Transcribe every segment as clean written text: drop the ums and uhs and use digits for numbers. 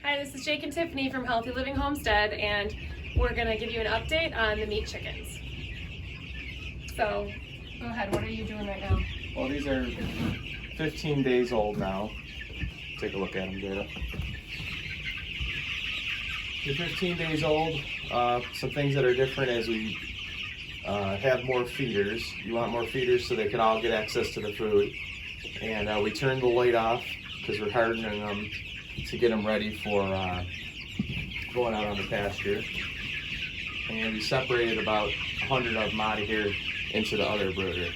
Hi, this is Jake and Tiffany from Healthy Living Homestead, and we're going to give you an update on the meat chickens. So, go ahead, what are you doing right now? Well, these are 15 days old now. Take a look at them, Jada. They're 15 days old. Some things that are different is we have more feeders. You want more feeders so they can all get access to the food. And we turned the light off because we're hardening them to get them ready for going out on the pasture. And we separated about 100 of them out of here into the other brooder.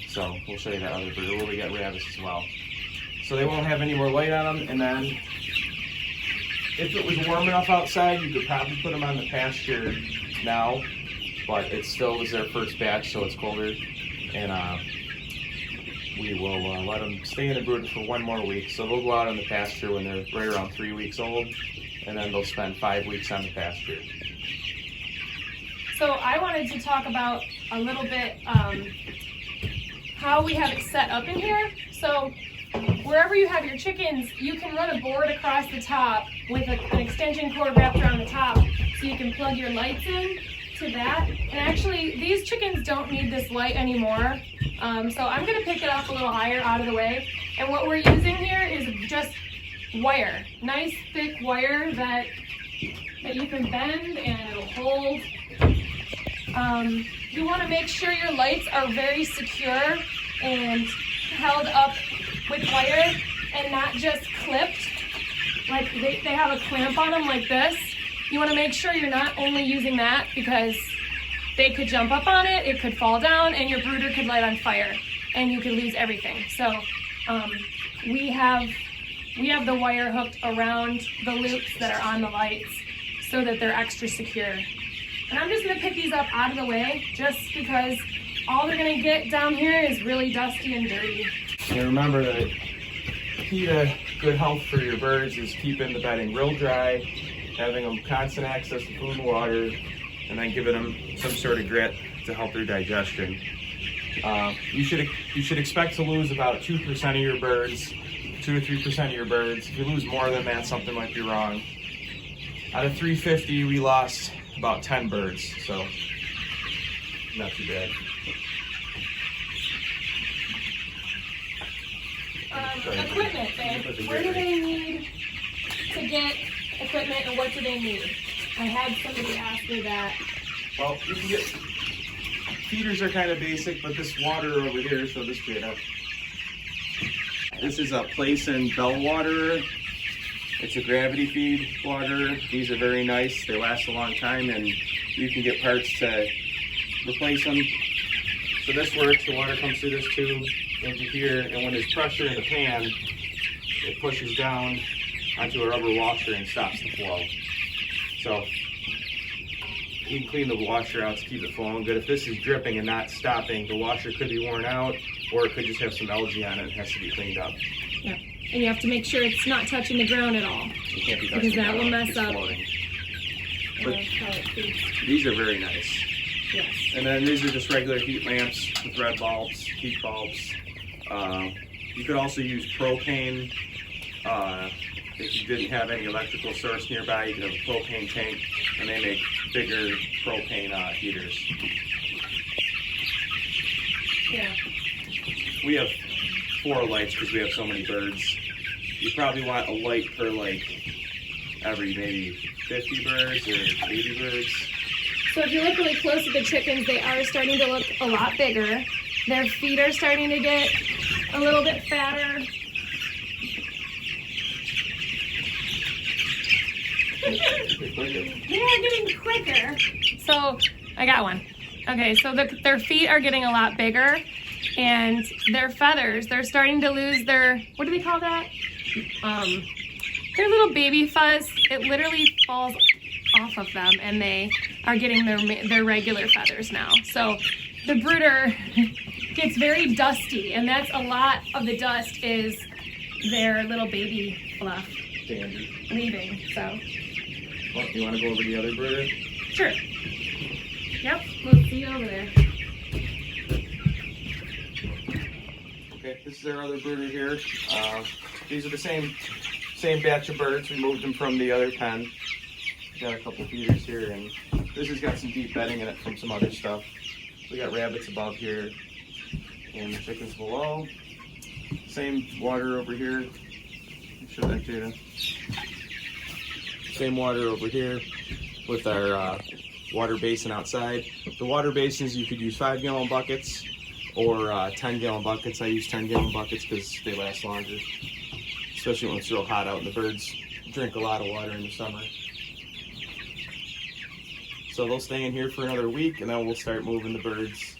So we'll show you that other brooder where we got rabbits as well. So they won't have any more light on them. And then if it was warm enough outside, you could probably put them on the pasture now, but it still was their first batch, so it's colder. And we will let them stay in the brooder for 1 more week. So they'll go out on the pasture when they're right around 3 weeks old, and then they'll spend 5 weeks on the pasture. So I wanted to talk about a little bit how we have it set up in here. So wherever you have your chickens, you can run a board across the top with an extension cord wrapped around the top, so you can plug your lights in to that. And actually, these chickens don't need this light anymore. So I'm going to pick it up a little higher out of the way. And what we're using here is just wire. Nice thick wire that you can bend and it'll hold. You want to make sure your lights are very secure and held up with wire and not just clipped. Like they have a clamp on them like this. You want to make sure you're not only using that because they could jump up on it, it could fall down, and your brooder could light on fire, and you could lose everything. So we have the wire hooked around the loops that are on the lights so that they're extra secure. And I'm just going to pick these up out of the way just because all they're going to get down here is really dusty and dirty. And remember that key to good health for your birds is keeping the bedding real dry, having them constant access to food and water, and then giving them some sort of grit to help their digestion. You should expect to lose about 2% of your birds, 2 to 3% of your birds. If you lose more than that, something might be wrong. Out of 350, we lost about 10 birds, so not too bad. Equipment, babe. Where do they need to get equipment, and what do they need? I had somebody ask me that. Well, you can get feeders are kind of basic, but this water over here, show this kid up. This is a Playson Bell waterer. It's a gravity feed waterer. These are very nice. They last a long time, and you can get parts to replace them. So this works. The water comes through this tube into here, and when there's pressure in the pan, it pushes down onto a rubber washer and stops the flow. So you can clean the washer out to keep it flowing good. If this is dripping and not stopping, the washer could be worn out, or it could just have some algae on it and has to be cleaned up. Yeah, and you have to make sure it's not touching the ground at all. It can't be touching because that will mess up. But these are very nice. Yes. And then these are just regular heat lamps with red bulbs, heat bulbs. You could also use propane. If you didn't have any electrical source nearby, you could have a propane tank, and they make bigger propane heaters. Yeah. We have 4 lights because we have so many birds. You probably want a light per every maybe 50 birds or 80 birds. So if you look really close at the chickens, they are starting to look a lot bigger. Their feet are starting to get a little bit fatter. They are getting quicker. So I got one. Okay, so their feet are getting a lot bigger, and their feathers, they're starting to lose their, what do they call that? Their little baby fuzz. It literally falls off of them, and they are getting their regular feathers now. So the brooder gets very dusty, and that's a lot of the dust is their little baby fluff leaving. So. Well, you want to go over the other brooder? Sure. Yep, we'll see you over there. Okay, this is our other brooder here. These are the same same batch of birds. We moved them from the other pen. Got a couple feeders here, and this has got some deep bedding in it from some other stuff. We got rabbits above here, and the chickens below. Same water over here. Show that, Jada. Same water over here with our water basin outside. The water basins, you could use 5-gallon buckets or 10-gallon buckets. I use 10-gallon buckets because they last longer, especially when it's real hot out and the birds drink a lot of water in the summer. So they'll stay in here for another week, and then we'll start moving the birds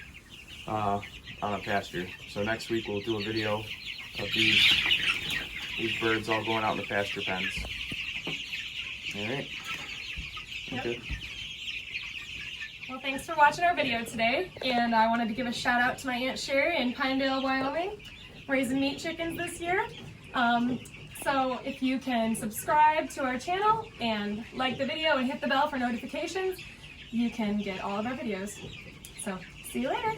on a pasture. So next week we'll do a video of these birds all going out in the pasture pens. All right. Yep. Okay. Well, thanks for watching our video today, and I wanted to give a shout out to my Aunt Sherry in Pinedale, Wyoming, raising meat chickens this year. So if you can subscribe to our channel and like the video and hit the bell for notifications, you can get all of our videos. So see you later.